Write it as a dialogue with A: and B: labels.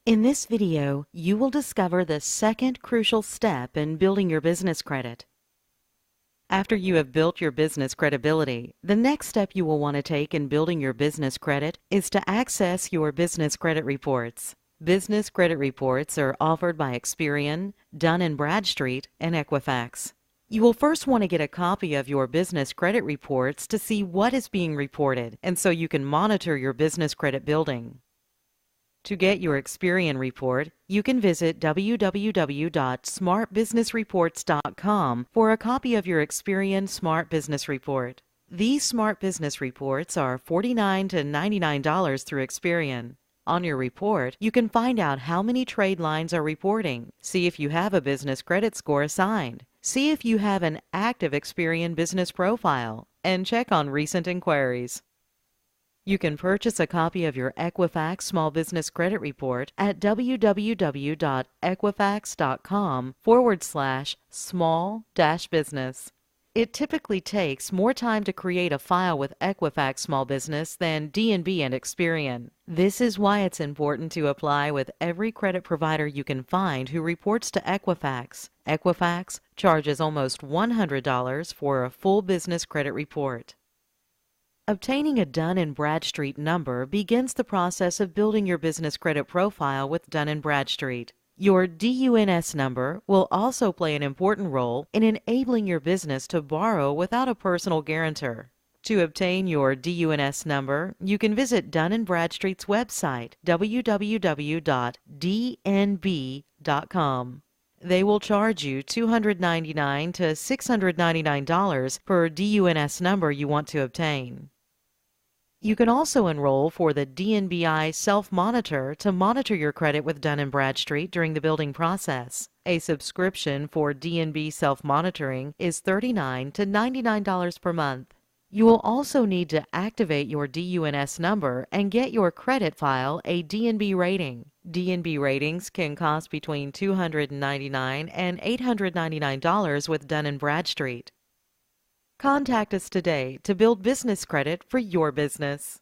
A: In this video, you will discover the second crucial step in building your business credit. After you have built your business credibility, the next step you will want to take in building your business credit is to access your business credit reports. Business credit reports are offered by Experian, Dun & Bradstreet, and Equifax. You will first want to get a copy of your business credit reports to see what is being reported, and so you can monitor your business credit building. To get your Experian report, you can visit www.smartbusinessreports.com for a copy of your Experian Smart Business Report. These Smart Business Reports are $49 to $99 through Experian. On your report, you can find out how many trade lines are reporting, see if you have a business credit score assigned, see if you have an active Experian business profile, and check on recent inquiries. You can purchase a copy of your Equifax Small Business Credit Report at www.equifax.com/small-business. It typically takes more time to create a file with Equifax Small Business than D&B and Experian. This is why it's important to apply with every credit provider you can find who reports to Equifax. Equifax charges almost $100 for a full business credit report. Obtaining a Dun & Bradstreet number begins the process of building your business credit profile with Dun & Bradstreet. Your DUNS number will also play an important role in enabling your business to borrow without a personal guarantor. To obtain your DUNS number, you can visit Dun & Bradstreet's website, www.dnb.com. They will charge you $299 to $699 per DUNS number you want to obtain. You can also enroll for the DNBI Self-Monitor to monitor your credit with Dun & Bradstreet during the building process. A subscription for DNB Self-Monitoring is $39 to $99 per month. You will also need to activate your DUNS number and get your credit file a DNB rating. DNB ratings can cost between $299 and $899 with Dun & Bradstreet. Contact us today to build business credit for your business.